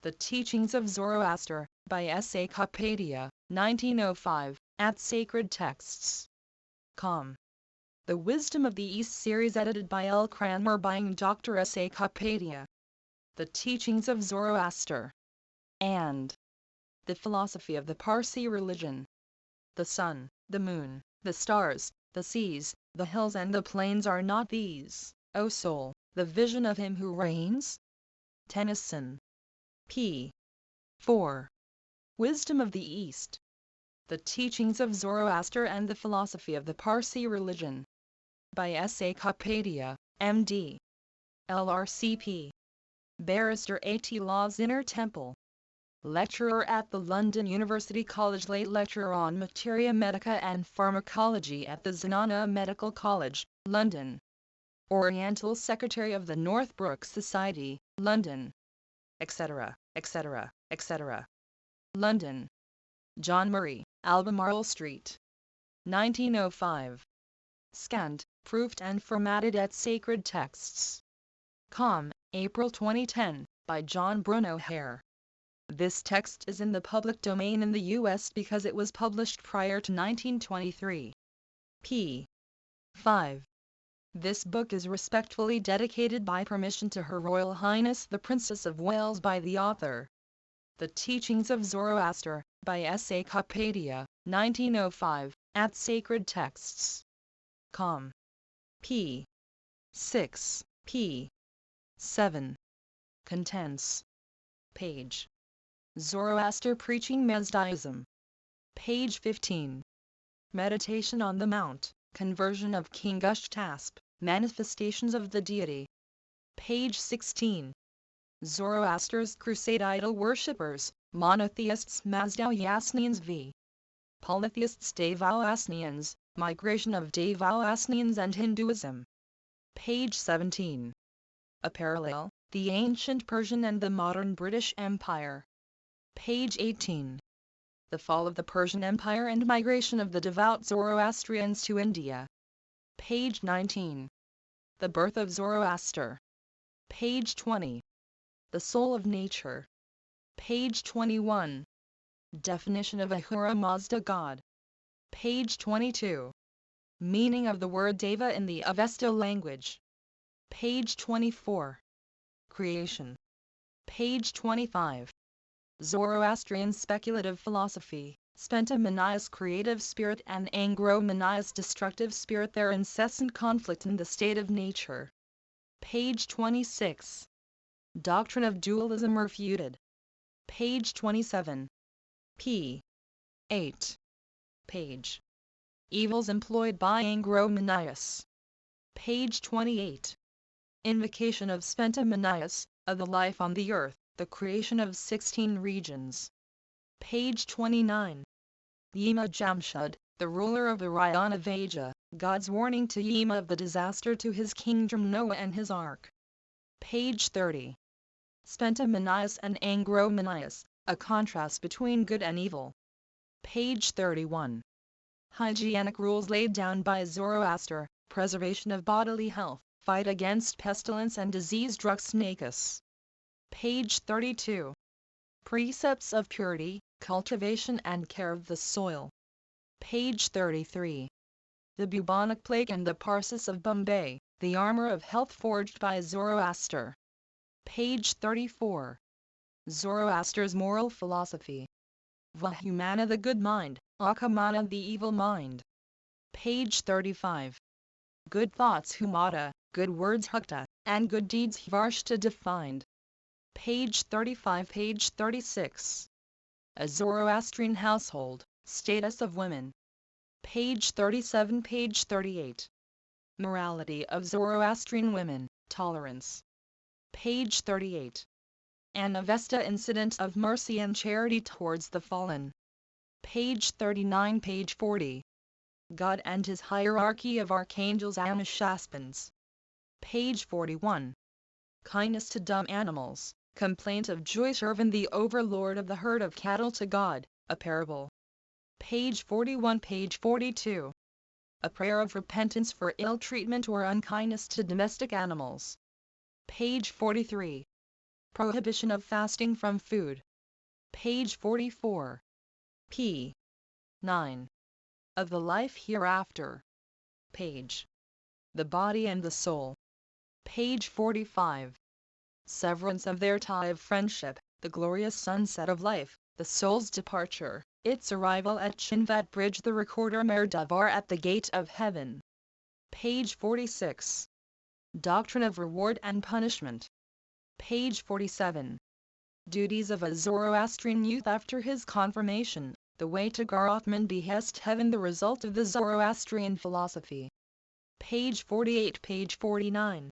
The Teachings of Zoroaster, by S. A. Kapadia, 1905, at Sacred Texts. Com. The Wisdom of the East series edited by L. Cranmer buying Dr. S. A. Kapadia. The Teachings of Zoroaster. And the Philosophy of the Parsi Religion. The sun, the moon, the stars, the seas, the hills and the plains are not these, O soul, the vision of him who reigns? Tennyson. P. 4. Wisdom of the East. The Teachings of Zoroaster and the Philosophy of the Parsi Religion. By S. A. Kapadia, M.D. L.R.C.P. Barrister A.T. Law's Inner Temple. Lecturer at the London University College, late lecturer on Materia Medica and Pharmacology at the Zenana Medical College, London. Oriental Secretary of the Northbrook Society, London. Etc., etc., etc. London. John Murray, Albemarle Street. 1905. Scanned, proofed and formatted at Sacred Texts. Com. April 2010, by John Bruno Hare. This text is in the public domain in the U.S. because it was published prior to 1923. P. 5. This book is respectfully dedicated by permission to Her Royal Highness the Princess of Wales by the author. The Teachings of Zoroaster, by S. A. Kapadia, 1905, at Sacred Texts. Com. P. 6, p. 7. Contents. Page. Zoroaster preaching Mazdaism. Page 15. Meditation on the Mount, conversion of King Ushtasp, manifestations of the deity. Page 16. Zoroaster's crusade idol worshippers, monotheists Mazdaisnians v. Polytheists Devaoisnians, migration of Devaoisnians and Hinduism. Page 17. A parallel, the ancient Persian and the modern British Empire. Page 18. The fall of the Persian Empire and migration of the devout Zoroastrians to India. Page 19. The birth of Zoroaster. Page 20. The soul of nature. Page 21. Definition of Ahura Mazda God. Page 22. Meaning of the word Deva in the Avesta language. Page 24. Creation. Page 25. Zoroastrian speculative philosophy, Spenta Manias creative spirit and Angro Manias destructive spirit, their incessant conflict in the state of nature. Page 26. Doctrine of dualism refuted. Page 27. p. 8. Page. Evils employed by Angro Manias. Page 28. Invocation of Spenta Manias, of the life on the earth, the creation of 16 regions. Page 29. Yima Jamshud, the ruler of the Rayan of Asia, God's warning to Yima of the disaster to his kingdom Noah and his ark. Page 30. Spenta Manias and Angro Manias, a contrast between good and evil. Page 31. Hygienic rules laid down by Zoroaster, preservation of bodily health, fight against pestilence and disease Druxnacus. Page 32. Precepts of purity, cultivation and care of the soil. Page 33. The bubonic plague and the Parsis of Bombay, the armor of health forged by Zoroaster. Page 34. Zoroaster's moral philosophy. Vahumana the good mind, Akamana the evil mind. Page 35. Good thoughts Humata, good words Hukta, and good deeds Varshta defined. Page 35. Page 36. A Zoroastrian household, status of women. Page 37. Page 38. Morality of Zoroastrian women, tolerance. Page 38. An Avesta incident of mercy and charity towards the fallen. Page 39. Page 40. God and his hierarchy of archangels Amashaspans. Page 41. Kindness to dumb animals, complaint of Joyshirvan the overlord of the herd of cattle to God, a parable. Page 41. Page 42. A prayer of repentance for ill treatment or unkindness to domestic animals. Page 43. Prohibition of fasting from food. Page 44. p. 9. Of the life hereafter. Page. The body and the soul. Page 45. Severance of their tie of friendship, the glorious sunset of life, the soul's departure, its arrival at Chinvat Bridge, the recorder Merdavar at the gate of heaven. Page 46. Doctrine of reward and punishment. Page 47. Duties of a Zoroastrian youth after his confirmation, the way to Gar-Othman behest heaven, the result of the Zoroastrian philosophy. Page 48. Page 49.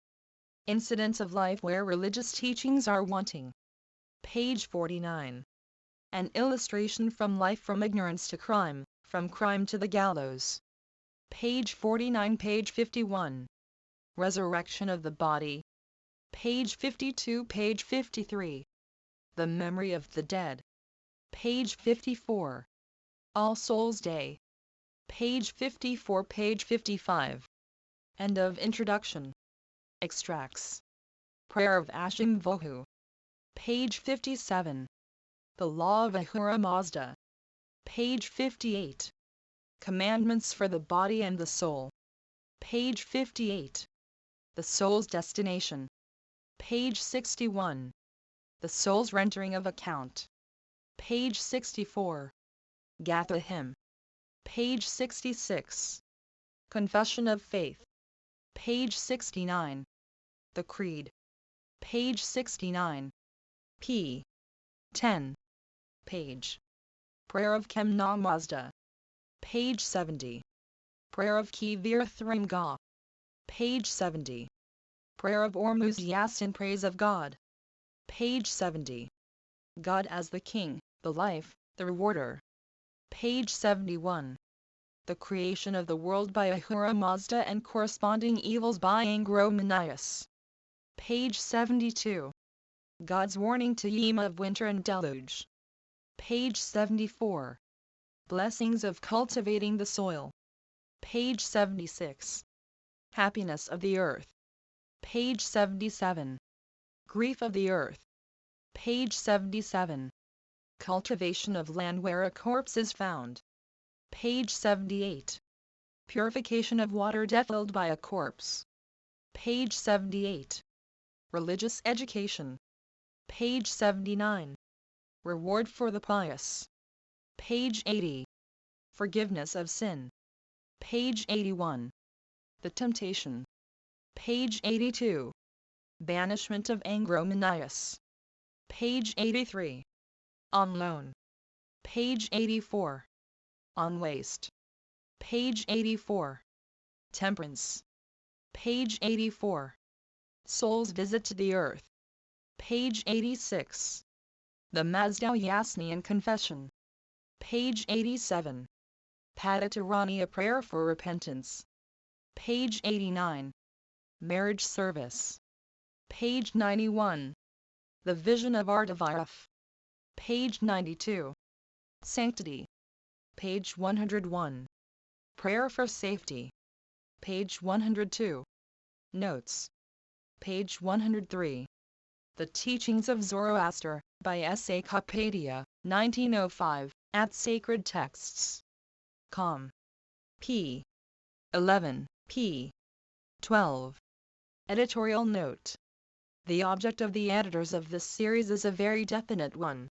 Incidents of life where religious teachings are wanting. Page 49. An illustration from life, from ignorance to crime, from crime to the gallows. Page 49. Page 51. Resurrection of the body. Page 52. Page 53. The memory of the dead. Page 54. All Souls Day. Page 54. Page 55. End of introduction. Extracts. Prayer of Ashim Vohu. Page 57. The Law of Ahura Mazda. Page 58. Commandments for the Body and the Soul. Page 58. The Soul's Destination. Page 61. The Soul's Rendering of Account. Page 64. Gatha Hymn. Page 66. Confession of Faith. Page 69. The Creed. Page 69. p. 10. Page. Prayer of Kemna Mazda. Page 70. Prayer of Kivir Thrimga. Page 70. Prayer of Ormuz Yasin, Praise of God. Page 70. God as the King, the Life, the Rewarder. Page 71. The Creation of the World by Ahura Mazda and Corresponding Evils by Angro Manias. Page 72. God's Warning to Yima of Winter and Deluge. Page 74. Blessings of Cultivating the Soil. Page 76. Happiness of the Earth. Page 77. Grief of the Earth. Page 77. Cultivation of land where a corpse is found. Page 78. Purification of water defiled by a corpse. Page 78. Religious education. Page 79. Reward for the pious. Page 80. Forgiveness of sin. Page 81. The temptation. Page 82. Banishment of Angromanias. Page 83. On loan. Page 84. On waste. Page 84. Temperance. Page 84. Soul's visit to the earth. Page 86. The Mazdao Yasnian Confession. Page 87. Padatarani, a prayer for repentance. Page 89. Marriage service. Page 91. The vision of Artaviraf. Page 92. Sanctity. Page 101. Prayer for safety. Page 102. Notes. Page 103. The Teachings of Zoroaster, by S. A. Kapadia, 1905, at Sacred Texts. Com. p. 11, p. 12. Editorial note. The object of the editors of this series is a very definite one.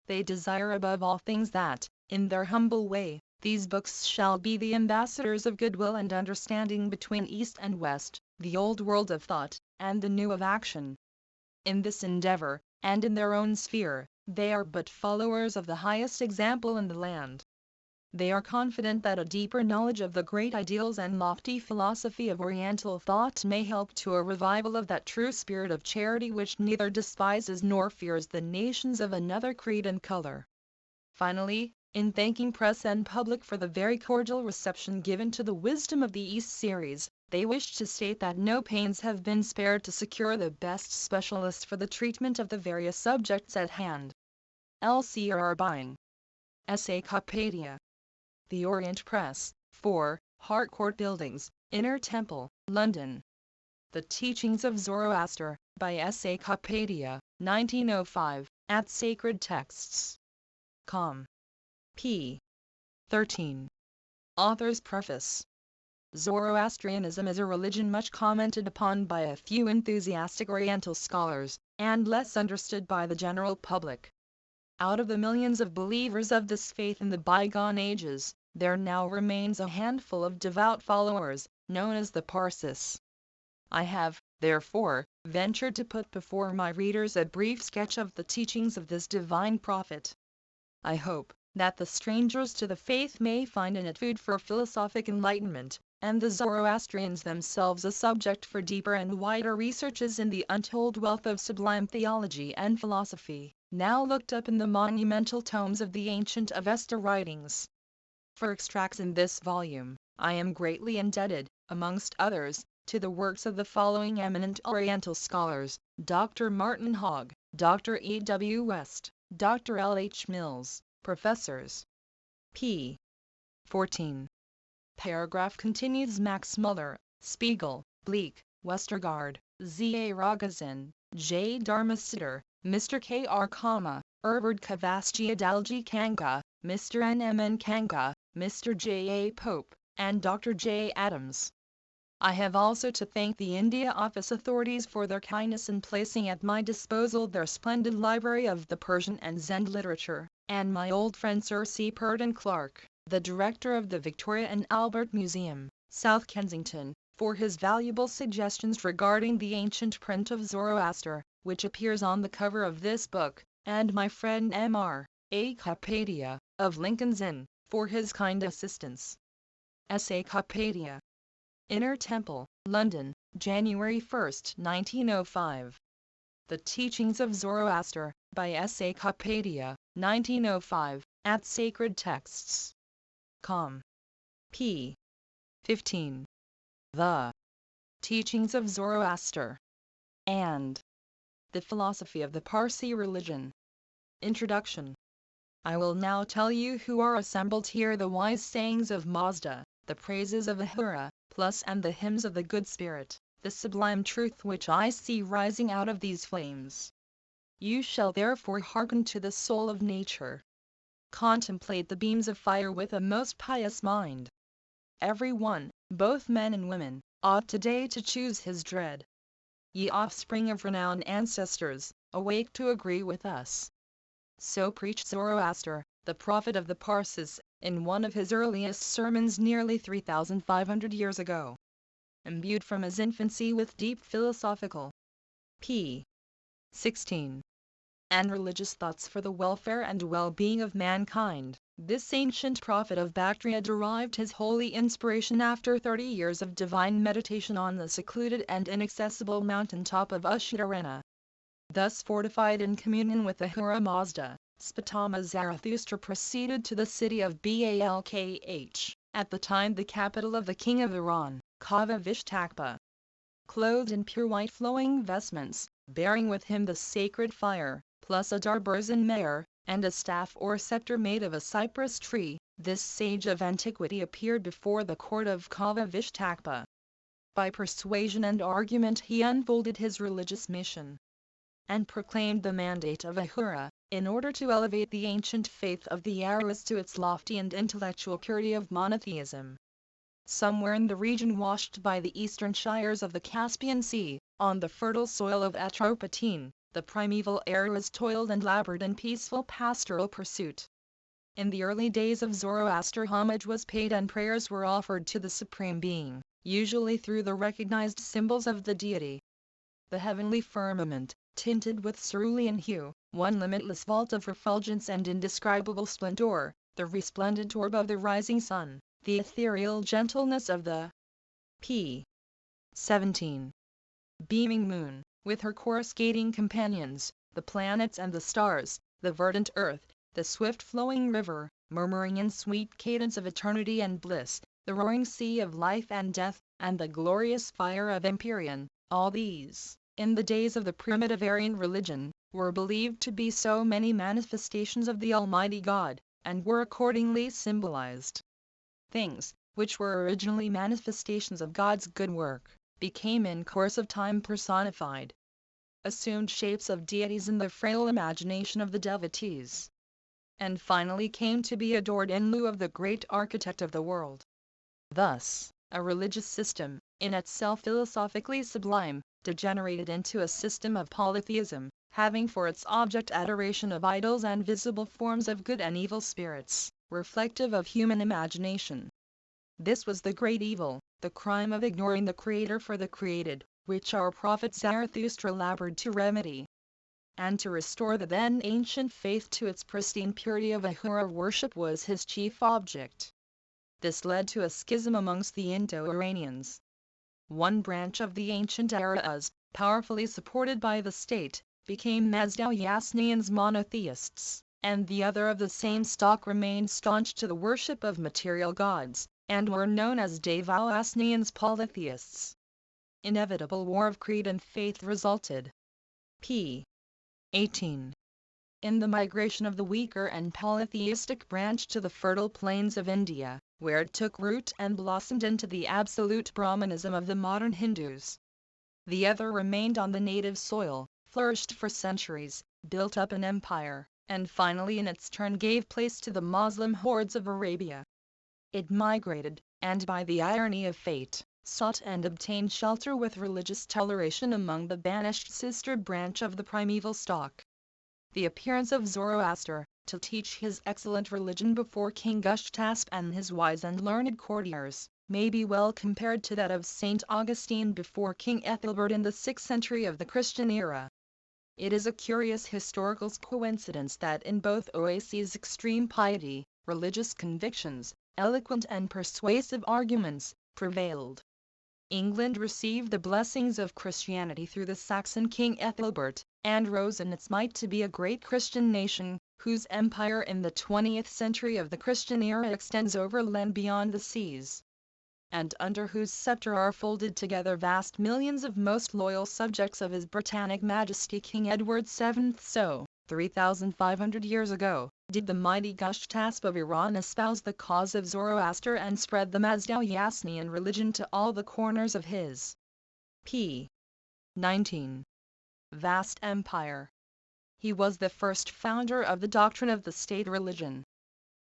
They desire above all things that, in their humble way, these books shall be the ambassadors of goodwill and understanding between East and West, the old world of thought, and the new of action. In this endeavor, and in their own sphere, they are but followers of the highest example in the land. They are confident that a deeper knowledge of the great ideals and lofty philosophy of Oriental thought may help to a revival of that true spirit of charity which neither despises nor fears the nations of another creed and color. Finally, in thanking press and public for the very cordial reception given to the Wisdom of the East series, they wish to state that no pains have been spared to secure the best specialists for the treatment of the various subjects at hand. LCR Buying. S. A. Kapadia. The Orient Press, 4, Harcourt Buildings, Inner Temple, London. The Teachings of Zoroaster, by S. A. Kapadia. 1905, at Sacred Texts. Com. p. 13. Author's Preface. Zoroastrianism is a religion much commented upon by a few enthusiastic Oriental scholars, and less understood by the general public. Out of the millions of believers of this faith in the bygone ages, there now remains a handful of devout followers, known as the Parsis. I have, therefore, ventured to put before my readers a brief sketch of the teachings of this divine prophet. I hope that the strangers to the faith may find in it food for philosophic enlightenment, and the Zoroastrians themselves a subject for deeper and wider researches in the untold wealth of sublime theology and philosophy, now looked up in the monumental tomes of the ancient Avesta writings. For extracts in this volume, I am greatly indebted, amongst others, to the works of the following eminent Oriental scholars: Dr. Martin Hogg, Dr. E. W. West, Dr. L. H. Mills, Professors. p. 14. Paragraph continues. Max Muller, Spiegel, Bleek, Westergaard, Z. A. Rogozin, J. Dharmasiddar, Mr. K. R. Kama, Ervard Kavasji Adalji Kanga, Mr. N. M. N. Kanga, Mr. J. A. Pope, and Dr. J. Adams. I have also to thank the India Office authorities for their kindness in placing at my disposal their splendid library of the Persian and Zend literature, and my old friend Sir C. Purden Clark, the director of the Victoria and Albert Museum, South Kensington, for his valuable suggestions regarding the ancient print of Zoroaster, which appears on the cover of this book, and my friend M.R. A. Kapadia, of Lincoln's Inn, for his kind assistance. S.A. Kapadia. Inner Temple, London, January 1, 1905. The Teachings of Zoroaster, by S.A. Kapadia, 1905, at Sacred Texts. Com. p. 15. The Teachings of Zoroaster and the Philosophy of the Parsi Religion. Introduction. I will now tell you who are assembled here the wise sayings of Mazda, the praises of Ahura, plus and the hymns of the good spirit, the sublime truth which I see rising out of these flames. You shall therefore hearken to the soul of nature. Contemplate the beams of fire with a most pious mind. Every one, both men and women, ought today to choose his dread. Ye offspring of renowned ancestors, awake to agree with us. So preached Zoroaster, the prophet of the Parsis, in one of his earliest sermons nearly 3,500 years ago. Imbued from his infancy with deep philosophical, p. 16. and religious thoughts for the welfare and well-being of mankind, this ancient prophet of Bactria derived his holy inspiration after 30 years of divine meditation on the secluded and inaccessible mountain top of Ushtarena. Thus fortified in communion with Ahura Mazda, Spatama Zarathustra proceeded to the city of Balkh, at the time the capital of the king of Iran, Kava Vishtakpa. Clothed in pure white flowing vestments, bearing with him the sacred fire, plus a darbarzan mare, and a staff or scepter made of a cypress tree, this sage of antiquity appeared before the court of Kava Vishtakpa. By persuasion and argument he unfolded his religious mission, and proclaimed the mandate of Ahura, in order to elevate the ancient faith of the Aryas to its lofty and intellectual purity of monotheism. Somewhere in the region washed by the eastern shires of the Caspian Sea, on the fertile soil of Atropatene, the primeval Aryas toiled and labored in peaceful pastoral pursuit. In the early days of Zoroaster homage was paid and prayers were offered to the Supreme Being, usually through the recognized symbols of the deity. The heavenly firmament, tinted with cerulean hue, one limitless vault of refulgence and indescribable splendor, the resplendent orb of the rising sun, the ethereal gentleness of the p. 17. beaming moon, with her coruscating companions, the planets and the stars, the verdant earth, the swift-flowing river, murmuring in sweet cadence of eternity and bliss, the roaring sea of life and death, and the glorious fire of Empyrean, all these, in the days of the primitive Aryan religion, were believed to be so many manifestations of the Almighty God, and were accordingly symbolized. Things, which were originally manifestations of God's good work, became in course of time personified. assumed shapes of deities in the frail imagination of the devotees, and finally came to be adored in lieu of the great architect of the world. Thus, a religious system, in itself philosophically sublime, degenerated into a system of polytheism, having for its object adoration of idols and visible forms of good and evil spirits, reflective of human imagination. This was the great evil, the crime of ignoring the Creator for the created, which our prophet Zarathustra labored to remedy, and to restore the then ancient faith to its pristine purity of Ahura worship was his chief object. This led to a schism amongst the Indo-Iranians. One branch of the ancient Aryas, powerfully supported by the state, became Mazda-Yasnians monotheists, and the other of the same stock remained staunch to the worship of material gods, and were known as Devo-Asnians polytheists. Inevitable war of creed and faith resulted. p. 18. In the migration of the weaker and polytheistic branch to the fertile plains of India, where it took root and blossomed into the absolute Brahmanism of the modern Hindus. The other remained on the native soil, flourished for centuries, built up an empire, and finally in its turn gave place to the Moslem hordes of Arabia. It migrated, and by the irony of fate, sought and obtained shelter with religious toleration among the banished sister branch of the primeval stock. The appearance of Zoroaster, to teach his excellent religion before King Gushtasp and his wise and learned courtiers, may be well compared to that of St. Augustine before King Ethelbert in the 6th century of the Christian era. It is a curious historical coincidence that in both oases extreme piety, religious convictions, eloquent and persuasive arguments, prevailed. England received the blessings of Christianity through the Saxon King Ethelbert, and rose in its might to be a great Christian nation, whose empire in the 20th century of the Christian era extends over land beyond the seas, and under whose scepter are folded together vast millions of most loyal subjects of His Britannic Majesty King Edward VII. So, 3,500 years ago, did the mighty Gushtasp of Iran espouse the cause of Zoroaster and spread the Mazda-Yasnian religion to all the corners of his p. 19. Vast empire. He was the first founder of the doctrine of the state religion.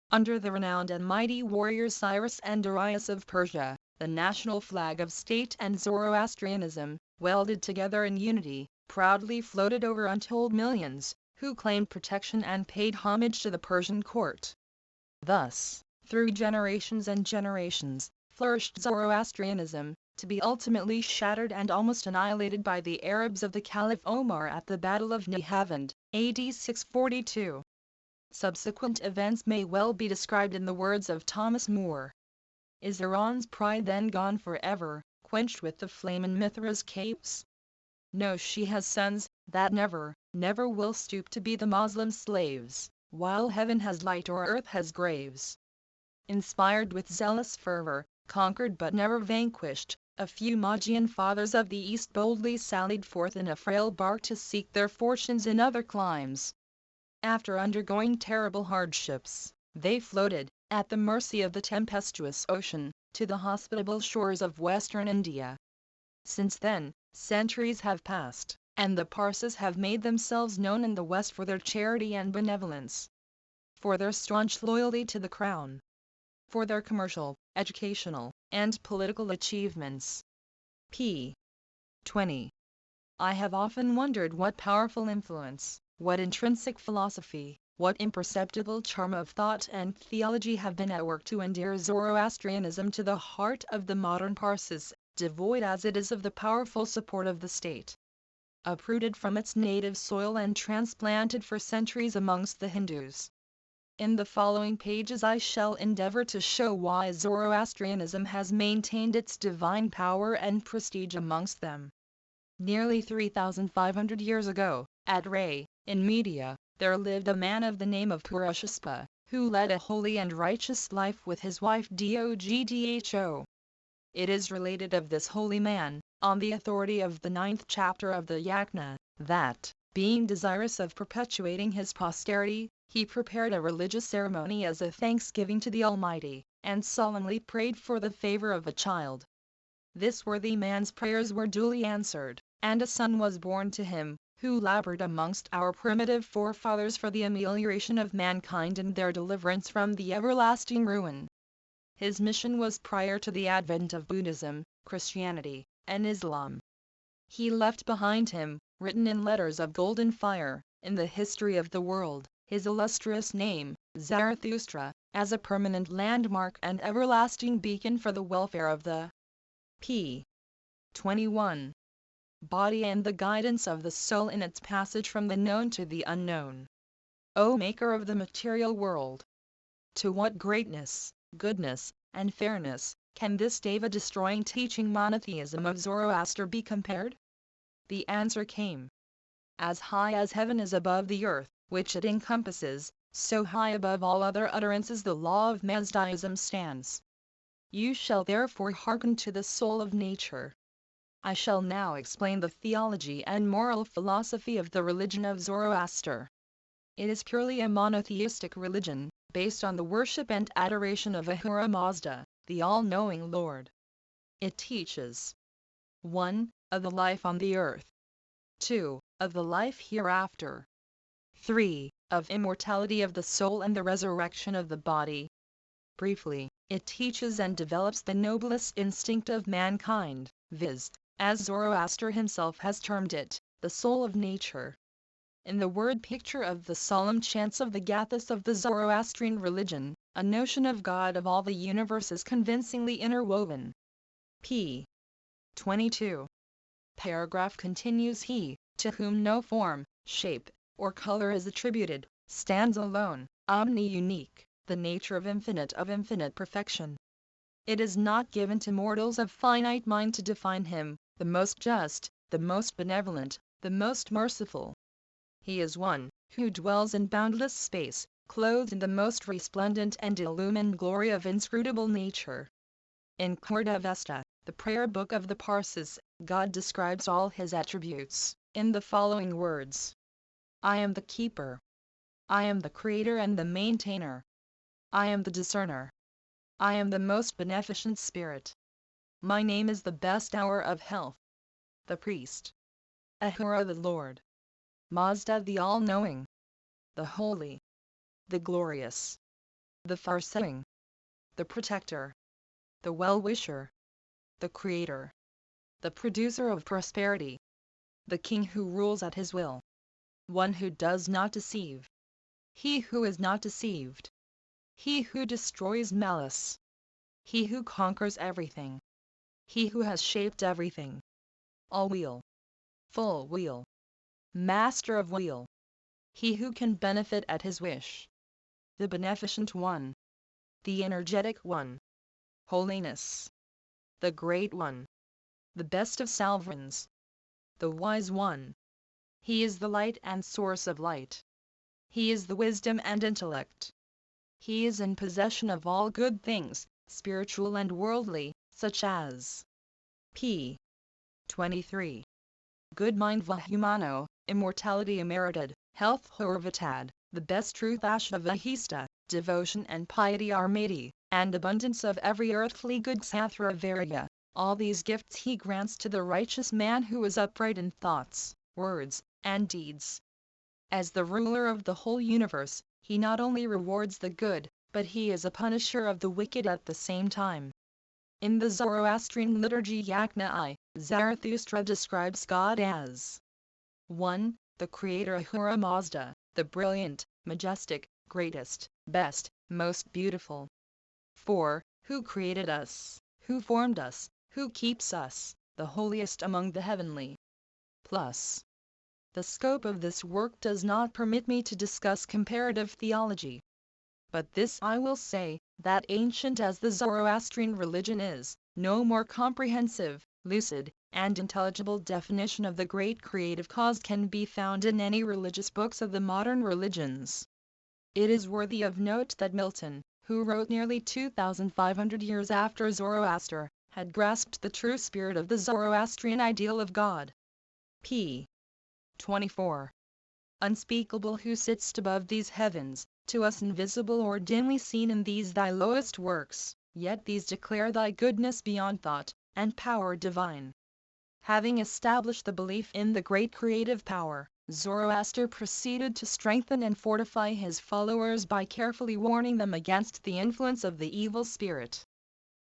Under the renowned and mighty warriors Cyrus and Darius of Persia, the national flag of state and Zoroastrianism, welded together in unity, proudly floated over untold millions, who claimed protection and paid homage to the Persian court. Thus, through generations and generations, flourished Zoroastrianism, to be ultimately shattered and almost annihilated by the Arabs of the Caliph Omar at the Battle of Nehavand, AD 642. Subsequent events may well be described in the words of Thomas Moore. Is Iran's pride then gone forever, quenched with the flame in Mithra's caves? No, she has sons, that never, never will stoop to be the Moslem slaves, while heaven has light or earth has graves. Inspired with zealous fervor, conquered but never vanquished, a few Magian fathers of the East boldly sallied forth in a frail bark to seek their fortunes in other climes. After undergoing terrible hardships, they floated, at the mercy of the tempestuous ocean, to the hospitable shores of western India. Since then, centuries have passed, and the Parsis have made themselves known in the West for their charity and benevolence, for their staunch loyalty to the crown, for their commercial, educational, and political achievements. p. 20. I have often wondered what powerful influence, what intrinsic philosophy, what imperceptible charm of thought and theology have been at work to endear Zoroastrianism to the heart of the modern Parsis, devoid as it is of the powerful support of the state. Uprooted from its native soil and transplanted for centuries amongst the Hindus. In the following pages I shall endeavor to show why Zoroastrianism has maintained its divine power and prestige amongst them. Nearly 3,500 years ago, at Ray, in Media, there lived a man of the name of Purushaspa, who led a holy and righteous life with his wife Dogdho. It is related of this holy man, on the authority of the 9th chapter of the Yajna, that, being desirous of perpetuating his posterity, he prepared a religious ceremony as a thanksgiving to the Almighty, and solemnly prayed for the favor of a child. This worthy man's prayers were duly answered, and a son was born to him, who labored amongst our primitive forefathers for the amelioration of mankind and their deliverance from the everlasting ruin. His mission was prior to the advent of Buddhism, Christianity, and Islam. He left behind him, written in letters of golden fire, in the history of the world, his illustrious name, Zarathustra, as a permanent landmark and everlasting beacon for the welfare of the p. 21. Body and the guidance of the soul in its passage from the known to the unknown. O Maker of the material world! To what greatness, goodness, and fairness can this Deva-destroying teaching monotheism of Zoroaster be compared? The answer came. As high as heaven is above the earth, which it encompasses, so high above all other utterances the law of Mazdaism stands. You shall therefore hearken to the soul of nature. I shall now explain the theology and moral philosophy of the religion of Zoroaster. It is purely a monotheistic religion, based on the worship and adoration of Ahura Mazda, the all-knowing Lord. It teaches 1. Of the life on the earth. 2. Of the life hereafter. 3. Of immortality of the soul and the resurrection of the body. Briefly, it teaches and develops the noblest instinct of mankind, viz., as Zoroaster himself has termed it, the soul of nature. In the word picture of the solemn chants of the Gathas of the Zoroastrian religion, a notion of God of all the universe is convincingly interwoven. p. 22. Paragraph continues. He, to whom no form, shape, or color is attributed, stands alone, omni-unique, the nature of infinite perfection. It is not given to mortals of finite mind to define him, the most just, the most benevolent, the most merciful. He is one, who dwells in boundless space, clothed in the most resplendent and illumined glory of inscrutable nature. In Kurdavesta, the prayer book of the Parsis, God describes all his attributes, in the following words. I am the keeper. I am the creator and the maintainer. I am the discerner. I am the most beneficent spirit. My name is the best hour of health. The priest. Ahura the Lord. Mazda the all-knowing. The holy. The glorious. The far-seeing. The protector. The well-wisher. The creator. The producer of prosperity. The king who rules at his will. One who does not deceive. He who is not deceived. He who destroys malice. He who conquers everything. He who has shaped everything. All-wheel. Full-wheel. Master of wheel. He who can benefit at his wish. The beneficent one. The energetic one. Holiness. The great one. The best of sovereigns. The wise one. He is the light and source of light. He is the wisdom and intellect. He is in possession of all good things, spiritual and worldly, such as p. 23. Good mind Vahumano, immortality immerited, health Horvatad, the best truth Ashavahista, devotion and piety Armadi, and abundance of every earthly good Sathravarya. All these gifts he grants to the righteous man who is upright in thoughts, words, and deeds. As the ruler of the whole universe, he not only rewards the good, but he is a punisher of the wicked at the same time. In the Zoroastrian liturgy Yajna-I, Zarathustra describes God as 1. The creator Ahura Mazda, the brilliant, majestic, greatest, best, most beautiful. 4. Who created us, who formed us, who keeps us, the holiest among the heavenly. Plus. The scope of this work does not permit me to discuss comparative theology. But this I will say, that ancient as the Zoroastrian religion is, no more comprehensive, lucid, and intelligible definition of the great creative cause can be found in any religious books of the modern religions. It is worthy of note that Milton, who wrote nearly 2,500 years after Zoroaster, had grasped the true spirit of the Zoroastrian ideal of God. p. 24. Unspeakable who sitt'st above these heavens, to us invisible or dimly seen in these thy lowest works, yet these declare thy goodness beyond thought, and power divine. Having established the belief in the great creative power, Zoroaster proceeded to strengthen and fortify his followers by carefully warning them against the influence of the evil spirit.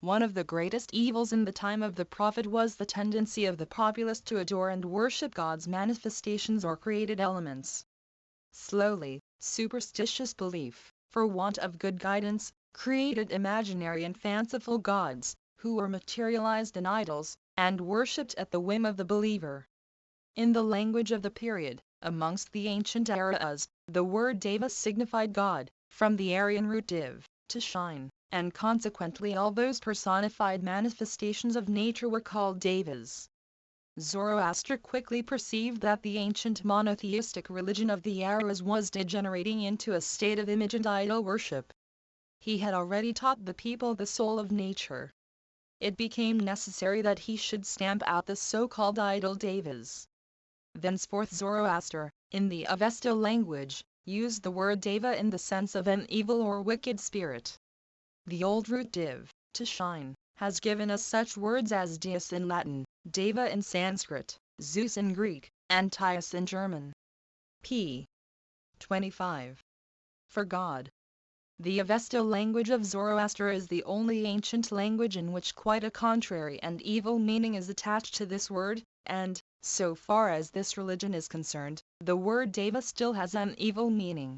One of the greatest evils in the time of the prophet was the tendency of the populace to adore and worship God's manifestations or created elements. Slowly, superstitious belief, for want of good guidance, created imaginary and fanciful gods, who were materialized in idols, and worshipped at the whim of the believer. In the language of the period, amongst the ancient Arya's, the word Deva signified God, from the Aryan root div, to shine, and consequently all those personified manifestations of nature were called Devas. Zoroaster quickly perceived that the ancient monotheistic religion of the Aryas was degenerating into a state of image and idol worship. He had already taught the people the soul of nature. It became necessary that he should stamp out the so-called idol Devas. Thenceforth Zoroaster, in the Avesta language, used the word Deva in the sense of an evil or wicked spirit. The old root div, to shine, has given us such words as Deus in Latin, Deva in Sanskrit, Zeus in Greek, and Tius in German. p. 25. For God. The Avesta language of Zoroaster is the only ancient language in which quite a contrary and evil meaning is attached to this word, and, so far as this religion is concerned, the word Deva still has an evil meaning.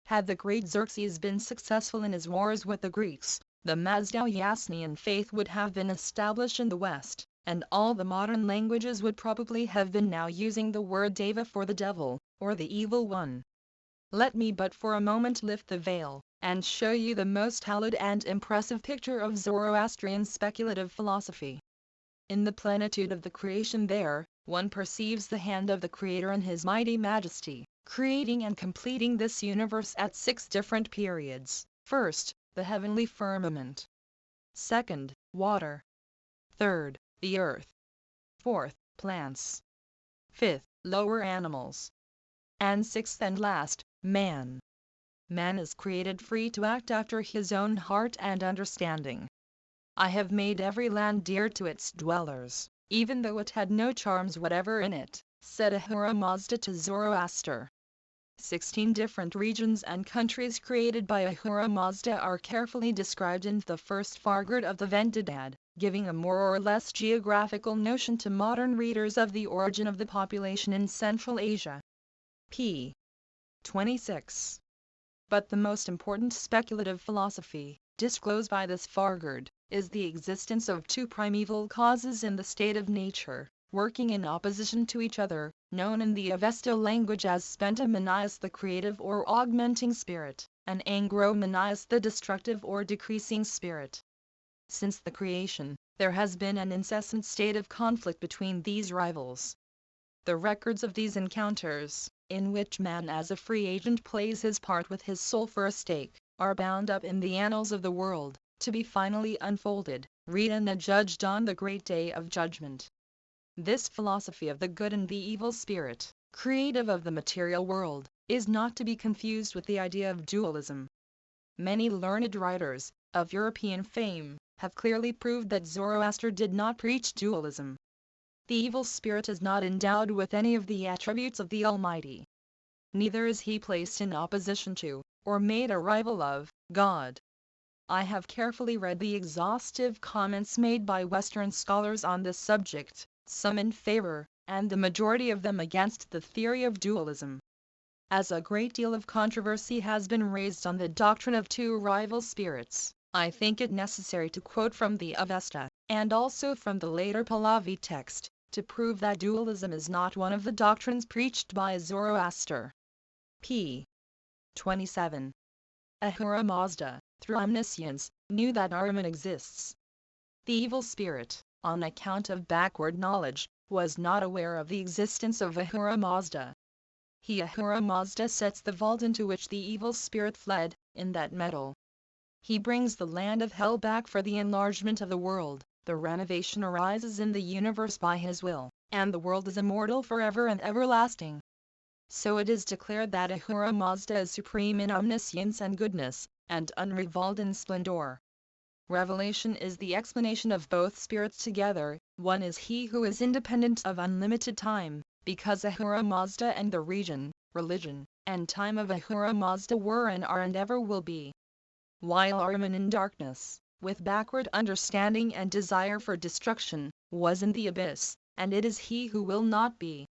Had the great Xerxes been successful in his wars with the Greeks, the Mazdaeanian faith would have been established in the West, and all the modern languages would probably have been now using the word Deva for the devil, or the evil one. Let me but for a moment lift the veil, and show you the most hallowed and impressive picture of Zoroastrian speculative philosophy. In the plenitude of the creation there, one perceives the hand of the Creator in His mighty majesty, creating and completing this universe at 6 different periods. First, the heavenly firmament. Second, water. Third, the earth. Fourth, plants. Fifth, lower animals. And sixth and last, man. Man is created free to act after his own heart and understanding. I have made every land dear to its dwellers, even though it had no charms whatever in it, said Ahura Mazda to Zoroaster. 16 different regions and countries created by Ahura Mazda are carefully described in the first Fargard of the Vendidad, giving a more or less geographical notion to modern readers of the origin of the population in Central Asia. p. 26. But the most important speculative philosophy, disclosed by this Fargard, is the existence of 2 primeval causes in the state of nature, working in opposition to each other, known in the Avesta language as Spenta-Manias the creative or augmenting spirit, and Angro-Manias the destructive or decreasing spirit. Since the creation, there has been an incessant state of conflict between these rivals. The records of these encounters, in which man as a free agent plays his part with his soul for a stake, are bound up in the annals of the world, to be finally unfolded, read and adjudged on the great day of judgment. This philosophy of the good and the evil spirit, creative of the material world, is not to be confused with the idea of dualism. Many learned writers, of European fame, have clearly proved that Zoroaster did not preach dualism. The evil spirit is not endowed with any of the attributes of the Almighty. Neither is he placed in opposition to, or made a rival of, God. I have carefully read the exhaustive comments made by Western scholars on this subject, some in favor, and the majority of them against the theory of dualism. As a great deal of controversy has been raised on the doctrine of 2 rival spirits, I think it necessary to quote from the Avesta, and also from the later Pahlavi text, to prove that dualism is not one of the doctrines preached by Zoroaster. p. 27. Ahura Mazda, through omniscience, knew that Ahriman exists. The evil spirit, on account of backward knowledge, was not aware of the existence of Ahura Mazda. Ahura Mazda sets the vault into which the evil spirit fled, in that metal. He brings the land of hell back for the enlargement of the world. The renovation arises in the universe by his will, and the world is immortal forever and everlasting. So it is declared that Ahura Mazda is supreme in omniscience and goodness, and unrivaled in splendor. Revelation is the explanation of both spirits together, One is he who is independent of unlimited time, because Ahura Mazda and the region, religion, and time of Ahura Mazda were and are and ever will be. While Ahriman in darkness, with backward understanding and desire for destruction, was in the abyss, and it is he who will not be.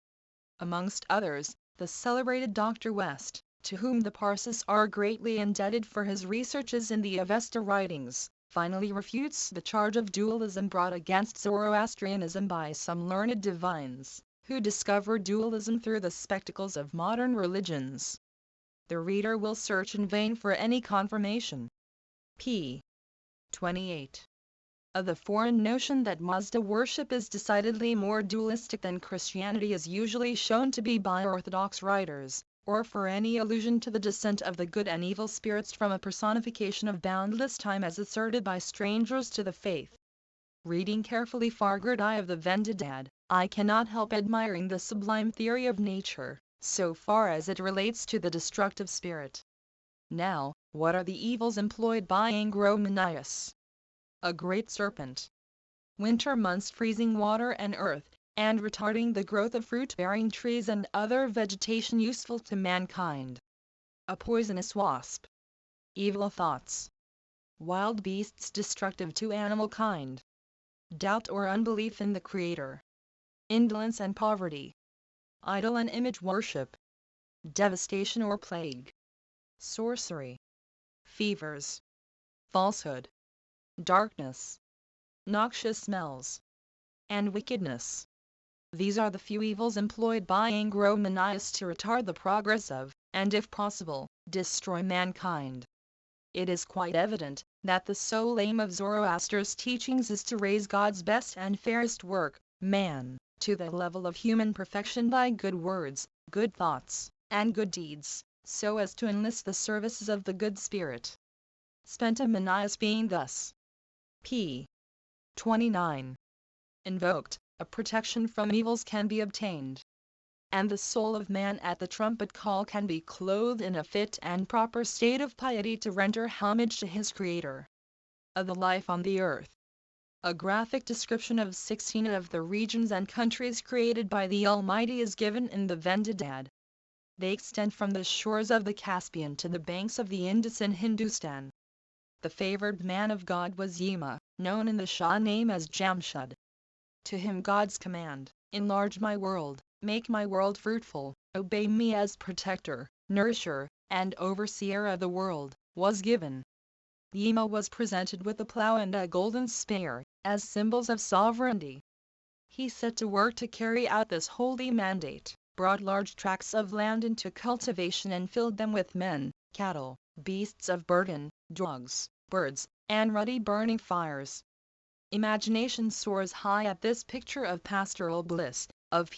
Amongst others, the celebrated Dr. West, to whom the Parsis are greatly indebted for his researches in the Avesta writings, finally refutes the charge of dualism brought against Zoroastrianism by some learned divines, who discover dualism through the spectacles of modern religions. The reader will search in vain for any confirmation. p. 28. Of the foreign notion that Mazda worship is decidedly more dualistic than Christianity is usually shown to be by Orthodox writers, or for any allusion to the descent of the good and evil spirits from a personification of boundless time as asserted by strangers to the faith. Reading carefully Fargard I of the Vendidad, I cannot help admiring the sublime theory of nature, so far as it relates to the destructive spirit. Now, what are the evils employed by Angromanius? A great serpent. Winter months freezing water and earth, and retarding the growth of fruit-bearing trees and other vegetation useful to mankind. A poisonous wasp. Evil thoughts. Wild beasts destructive to animal kind. Doubt or unbelief in the Creator. Indolence and poverty. Idol and image worship. Devastation or plague. Sorcery. Fevers. Falsehood. Darkness. Noxious smells. And wickedness. These are the few evils employed by Angromanius to retard the progress of, and if possible, destroy mankind. It is quite evident that the sole aim of Zoroaster's teachings is to raise God's best and fairest work, man, to the level of human perfection by good words, good thoughts, and good deeds, so as to enlist the services of the good spirit. Spenta being thus p. 29. invoked, a protection from evils can be obtained, and the soul of man at the trumpet call can be clothed in a fit and proper state of piety to render homage to his Creator. Of the life on the earth. A graphic description of 16 of the regions and countries created by the Almighty is given in the Vendidad. They extend from the shores of the Caspian to the banks of the Indus in Hindustan. The favored man of God was Yima, known in the Shah name as Jamshud. To him God's command, enlarge my world, make my world fruitful, obey me as protector, nourisher, and overseer of the world, was given. Yima was presented with a plough and a golden spear, as symbols of sovereignty. He set to work to carry out this holy mandate, brought large tracts of land into cultivation and filled them with men, cattle, beasts of burden, dogs, birds, and ruddy burning fires. Imagination soars high at this picture of pastoral bliss, of